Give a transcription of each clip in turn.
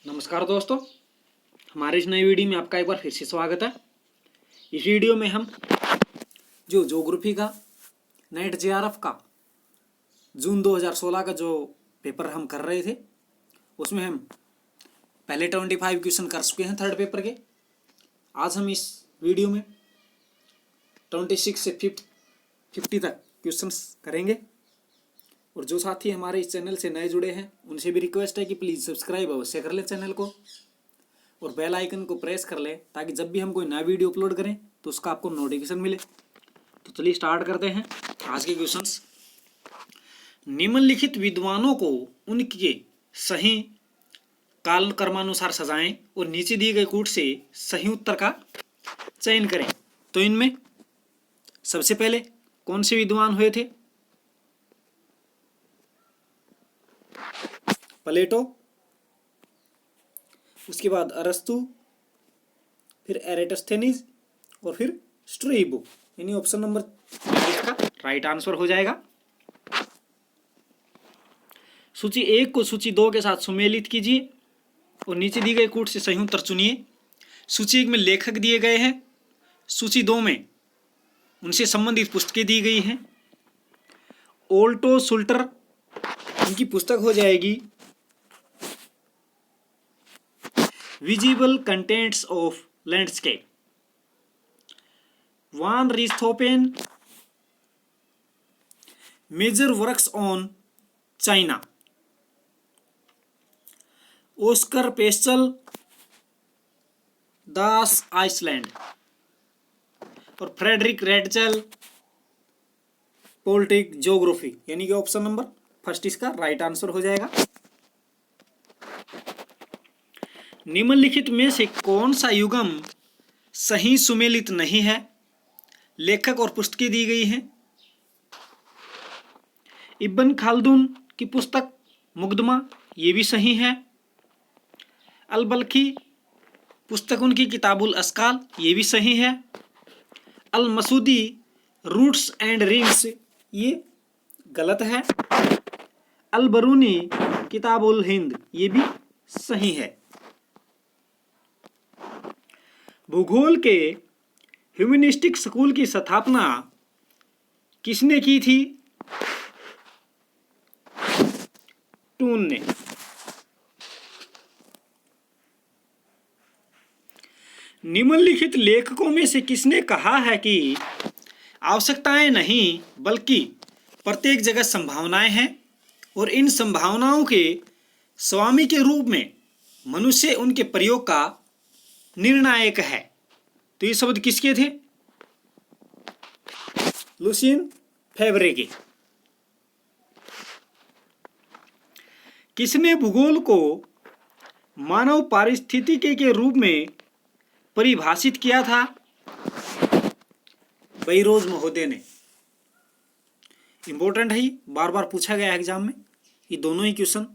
नमस्कार दोस्तों, हमारे इस नई वीडियो में आपका एक बार फिर से स्वागत है। इस वीडियो में हम जो ज्योग्राफी का नेट जेआरएफ का जून 2016 का जो पेपर हम कर रहे थे उसमें हम पहले 25 क्वेश्चन कर चुके हैं थर्ड पेपर के। आज हम इस वीडियो में 26 से 50 तक क्वेश्चंस करेंगे। और जो साथी हमारे इस चैनल से नए जुड़े हैं उनसे भी रिक्वेस्ट है कि प्लीज़ सब्सक्राइब अवश्य कर लें चैनल को और बेल आइकन को प्रेस कर लें ताकि जब भी हम कोई नया वीडियो अपलोड करें तो उसका आपको नोटिफिकेशन मिले। तो चलिए स्टार्ट करते हैं आज के क्वेश्चंस। निम्नलिखित विद्वानों को उनके सही काल कर्मानुसार सजाएं और नीचे दिए गए कूट से सही उत्तर का चयन करें। तो इनमें सबसे पहले कौन से विद्वान हुए थे? प्लेटो, उसके बाद अरस्तु, फिर एरेटस्थेनीज और फिर स्ट्रेबो। यानी ऑप्शन नंबर इसका राइट आंसर हो जाएगा। सूची 1 को सूची 2 के साथ सुमेलित कीजिए और नीचे दी गई कूट से सही उत्तर चुनिए। सूची 1 में लेखक दिए गए हैं, सूची 2 में उनसे संबंधित पुस्तकें दी गई हैं। ओल्टो सुल्टर इनकी पुस्तक हो जाएगी visible contents of landscape. Von Richthofen major works on China. Oscar Peschel दास आइसलैंड और फ्रेडरिक रेडचल पॉलिटिक ज्योग्राफी। यानी कि ऑप्शन नंबर फर्स्ट इसका राइट आंसर हो जाएगा। निम्नलिखित में से कौन सा युग्म सही सुमेलित नहीं है? लेखक और पुस्तकें दी गई हैं। इब्न खालदून की पुस्तक मुकदमा, ये भी सही है। अल बल्खी पुस्तक उनकी किताबुल अस्काल, ये भी सही है। अल मसूदी रूट्स एंड रिंग्स, ये गलत है। अल बरूनी किताबुल हिंद, ये भी सही है। भूगोल के ह्यूमनिस्टिक स्कूल की स्थापना किसने की थी? टून ने। निम्नलिखित लेखकों में से किसने कहा है कि आवश्यकताएं नहीं बल्कि प्रत्येक जगह संभावनाएं हैं और इन संभावनाओं के स्वामी के रूप में मनुष्य उनके प्रयोग का निर्णायक है? तो ये शब्द किसके थे? लुसियन फेब्रे के। किसने भूगोल को मानव पारिस्थितिकी के रूप में परिभाषित किया था? बैरोज महोदय ने। इंपॉर्टेंट है, ये बार बार पूछा गया एग्जाम में ये दोनों ही क्वेश्चन।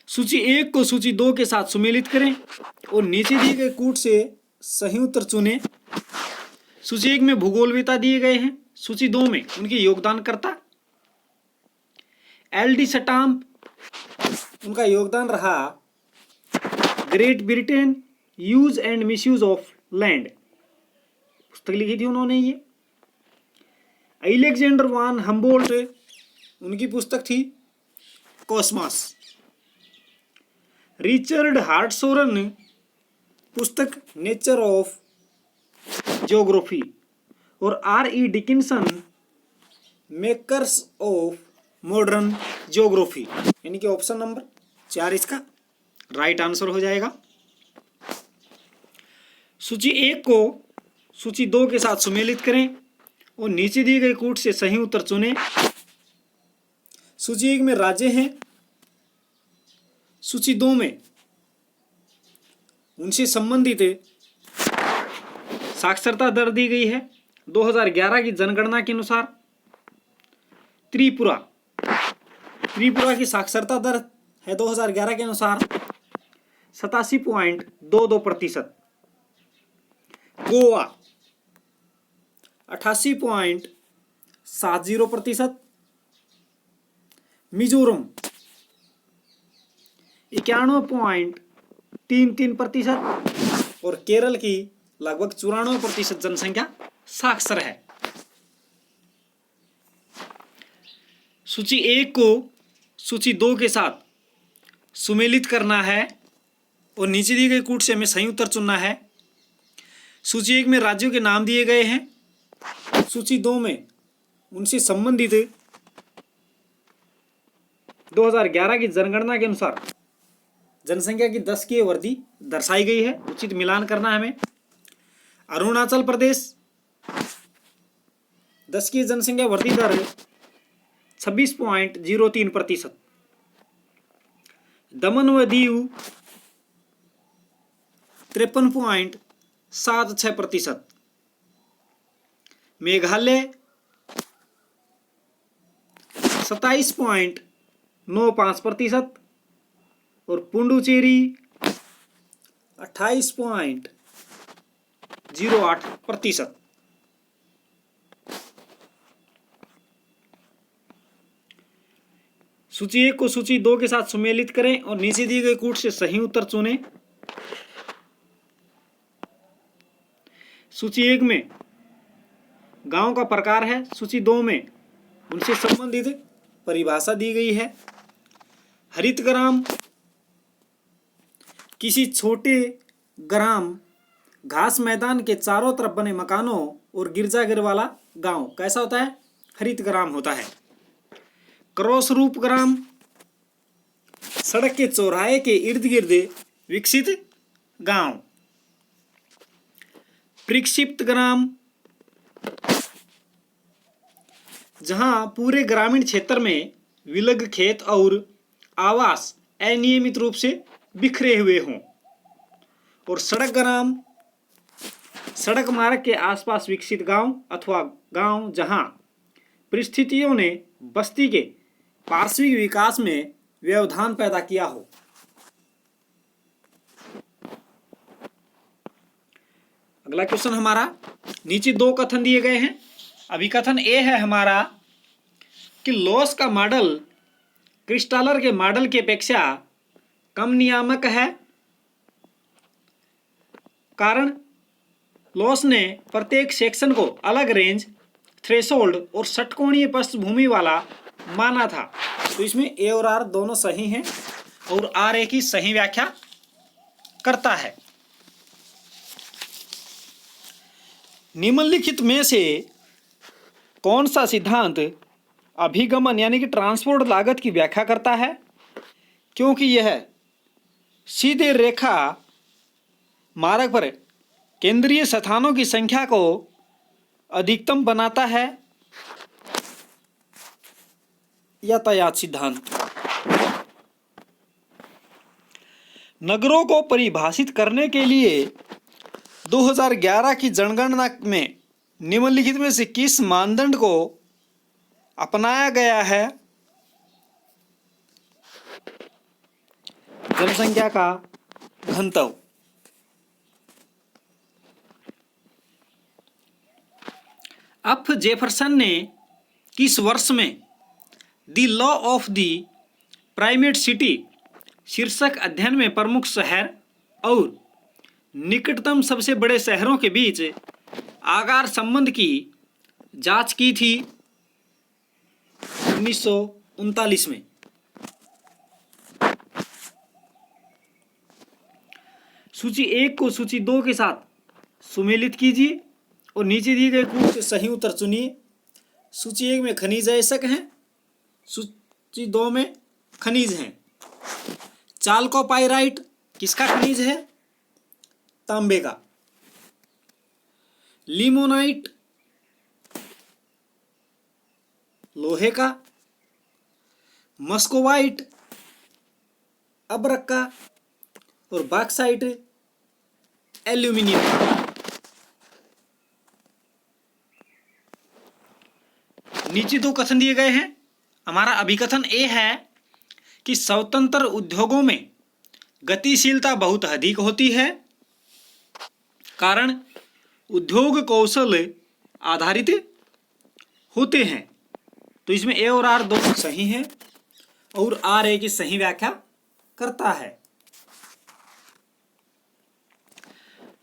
सूची 1 को सूची 2 के साथ सुमेलित करें और नीचे दिए गए कूट से सही उत्तर चुनें। सूची 1 में भूगोलवेता दिए गए हैं, सूची 2 में उनके योगदानकर्ता। एल.डी. स्टाम्प, उनका योगदान रहा great Britain use and misuse of land, पुस्तक लिखी थी उन्होंने ये। अलेक्जेंडर वान हम्बोल्ट, उनकी पुस्तक थी कॉस्मॉस। रिचर्ड हार्टसोरन, पुस्तक नेचर ऑफ ज्योग्राफी। और आर.ई. Dickinson, makers of modern geography. यानी कि ऑप्शन नंबर 4 इसका राइट आंसर हो जाएगा। सूची 1 को सूची 2 के साथ सुमेलित करें और नीचे दिए गए कूट से सही उत्तर चुनें। सूची 1 में राज्य हैं, सूची 2 में उनसे संबंधित साक्षरता दर दी गई है 2011 की जनगणना के अनुसार। त्रिपुरा की साक्षरता दर है 2011 के अनुसार 87.22%। गोवा 88.70%। मिजोरम 91.33% और केरल की लगभग 94% जनसंख्या साक्षर है। सूची 1 को सूची 2 के साथ सुमेलित करना है और नीचे दिए गए कूट से हमें सही उत्तर चुनना है। सूची 1 में राज्यों के नाम दिए गए हैं। सूची 2 में उनसे संबंधित 2011 की जनगणना के अनुसार जनसंख्या की 10 की वृद्धि दर्शाई गई है। उचित मिलान करना है हमें। अरुणाचल प्रदेश 10 की जनसंख्या वृद्धि दर 26.03%। दमन व दीव 53.76%। मेघालय 27.95% और पुडुचेरी 28.08%। सूची 1 को सूची 2 के साथ सुमेलित करें और नीचे दिए गए कूट से सही उत्तर चुनें। सूची 1 में गांव का प्रकार है। सूची 2 में उनसे संबंधित परिभाषा दी गई है। हरित ग्राम किसी छोटे ग्राम घास मैदान के चारों तरफ बने मकानों और गिरजाघर वाला गांव कैसा होता है? हरित ग्राम होता है। क्रॉस रूप ग्राम सड़क के चौराहे के इर्द गिर्द विकसित गांव। प्रक्षिप्त ग्राम जहां पूरे ग्रामीण क्षेत्र में विलग खेत और आवास अनियमित रूप से बिखरे हुए हों। और सड़क ग्राम सड़क मार्ग के आसपास विकसित गांव अथवा गांव जहां परिस्थितियों ने बस्ती के पार्श्विक विकास में व्यवधान पैदा किया हो। अगला क्वेश्चन हमारा, नीचे 2 कथन दिए गए हैं। अभिकथन ए है हमारा कि लॉस का मॉडल क्रिस्टालर के मॉडल की अपेक्षा कम नियामक है। कारण लॉस ने प्रत्येक सेक्शन को अलग रेंज, थ्रेशोल्ड और षटकोणीय पृष्ठभूमि वाला माना था। तो इसमें ए और आर दोनों सही हैं और आर ए की सही व्याख्या करता है। निम्नलिखित में से कौन सा सिद्धांत अभिगमन यानी कि ट्रांसपोर्ट लागत की व्याख्या करता है? क्योंकि यह सीधे रेखा मार्ग पर केंद्रीय स्थानों की संख्या को अधिकतम बनाता है। यातायात सिद्धांत। नगरों को परिभाषित करने के लिए 2011 की जनगणना में निम्नलिखित में से किस मानदंड को अपनाया गया है? जनसंख्या का घनत्व। एफ जेफरसन ने किस वर्ष में the law of the primate city शीर्षक अध्ययन में प्रमुख शहर और निकटतम सबसे बड़े शहरों के बीच आकार संबंध की जांच की थी? 1939 में। सूची 1 को सूची 2 के साथ सुमेलित कीजिए और नीचे दिए गए कूट से सही उत्तर चुनिए। सूची 1 में खनिज अयस्क हैं। सूची 2 में खनिज हैं। चाल्कोपाइराइट किसका खनिज है? तांबे का। लिमोनाइट लोहे का। मस्कोवाइट अब्रक का और बॉक्साइट एल्यूमिनियम का। नीचे 2 कथन दिए गए हैं। हमारा अभिकथन ए है कि स्वतंत्र उद्योगों में गतिशीलता बहुत अधिक होती है। कारण उद्योग कौशल आधारित होते हैं। तो इसमें ए और आर दोनों सही हैं और आर ए की सही व्याख्या करता है।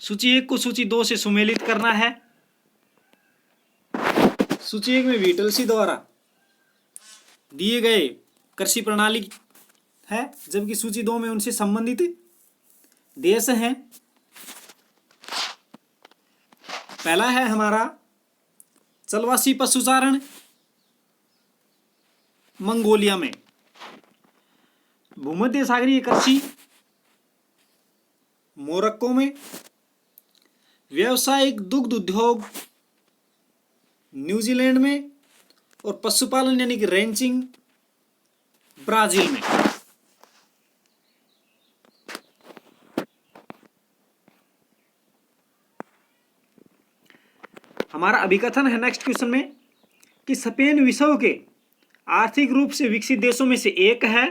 सूची 1 को सूची 2 से सुमेलित करना है। सूची 1 में वीटलसी द्वारा दिए गए कृषि प्रणाली है, जबकि सूची 2 में उनसे संबंधित देश हैं। पहला है हमारा चलवासी पशुचारण मंगोलिया में, भूमध्य सागरीय कृषि मोरक्को में, व्यावसायिक दुग्ध उद्योग न्यूजीलैंड में और पशुपालन यानी कि रैंचिंग ब्राजील में। हमारा अभिकथन है नेक्स्ट क्वेश्चन में कि स्पेन विश्व के आर्थिक रूप से विकसित देशों में से एक है,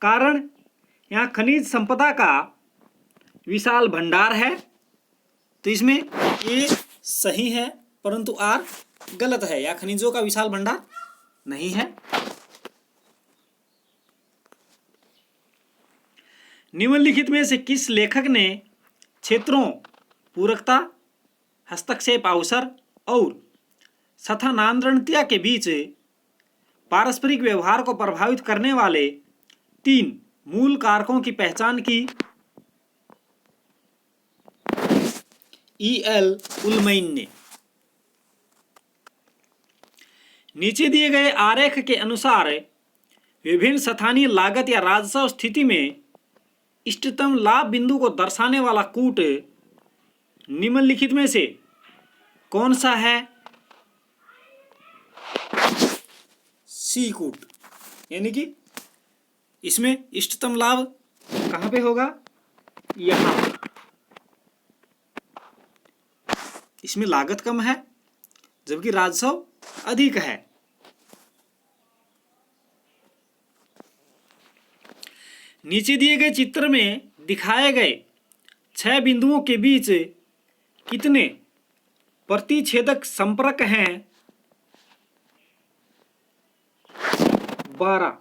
कारण यहाँ खनिज संपदा का विशाल भंडार है। तो इसमें ए सही है परंतु आर गलत है, या खनिजों का विशाल भंडार नहीं है। निम्नलिखित में से किस लेखक ने क्षेत्रों पूरकता, हस्तक्षेप अवसर और स्थानांतरणीयता के बीच पारस्परिक व्यवहार को प्रभावित करने वाले 3 मूल कारकों की पहचान की? E.L. उलमैन ने। नीचे दिए गए आरेख के अनुसार विभिन्न स्थानीय लागत या राजस्व स्थिति में इष्टतम लाभ बिंदु को दर्शाने वाला कूट निम्नलिखित में से कौन सा है? सी कूट, यानी कि इसमें इष्टतम लाभ कहां पे होगा? यहां। इसमें लागत कम है जबकि राजस्व अधिक है। नीचे दिए गए चित्र में दिखाए गए 6 बिंदुओं के बीच कितने प्रतिच्छेदक संपर्क हैं? 12।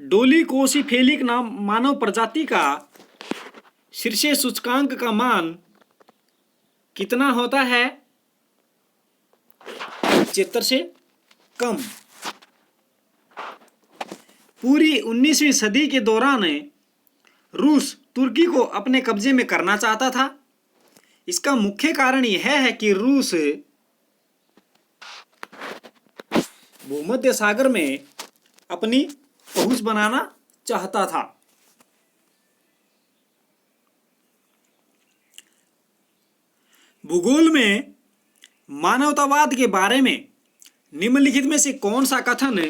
डोलिकोसीफेलिक नाम मानव प्रजाति का शीर्षे सूचकांक का मान कितना होता है? 75 से कम। पूरी 19वीं सदी के दौरान रूस तुर्की को अपने कब्जे में करना चाहता था। इसका मुख्य कारण यह है कि रूस भूमध्य सागर में अपनी पहुंच बनाना चाहता था। भूगोल में मानवतावाद के बारे में निम्नलिखित में से कौन सा कथन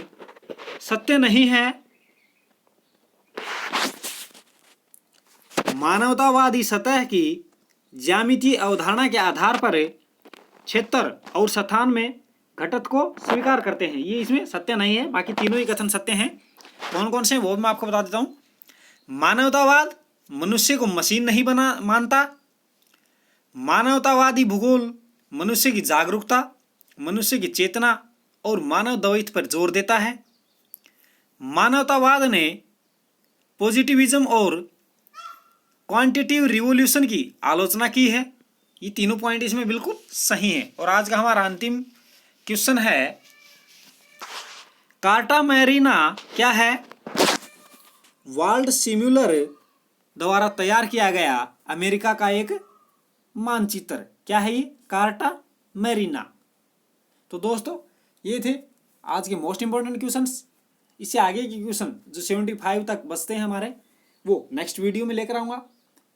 सत्य नहीं है? मानवतावादी सतह की ज्यामितीय अवधारणा के आधार पर क्षेत्र और स्थान में घटक को स्वीकार करते हैं। ये इसमें सत्य नहीं है, बाकी तीनों ही कथन सत्य हैं। कौन कौन से वो मैं आपको बता देता हूँ। मानवतावाद मनुष्य को मशीन नहीं मानता। मानवतावादी भूगोल मनुष्य की जागरूकता, मनुष्य की चेतना और मानव द्वैत पर जोर देता है। मानवतावाद ने पॉजिटिविज्म और क्वांटिटेटिव रिवॉल्यूशन की आलोचना की है। ये तीनों पॉइंट इसमें बिल्कुल सही हैं। और आज का हमारा अंतिम क्वेश्चन है, कार्टा मैरिना क्या है? वर्ल्ड सिम्युलर द्वारा तैयार किया गया अमेरिका का एक मानचित्र। क्या है ये? Carta Marina. तो दोस्तों ये थे आज के मोस्ट इंपॉर्टेंट क्वेश्चंस। इससे आगे के क्वेश्चन जो 75 तक बचते हैं हमारे, वो नेक्स्ट वीडियो में लेकर आऊँगा।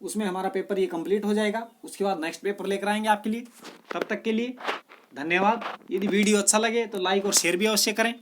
उसमें हमारा पेपर ये कंप्लीट हो जाएगा। उसके बाद नेक्स्ट पेपर लेकर आएंगे आपके लिए। तब तक के लिए धन्यवाद। यदि वीडियो अच्छा लगे तो लाइक और शेयर भी अवश्य करें।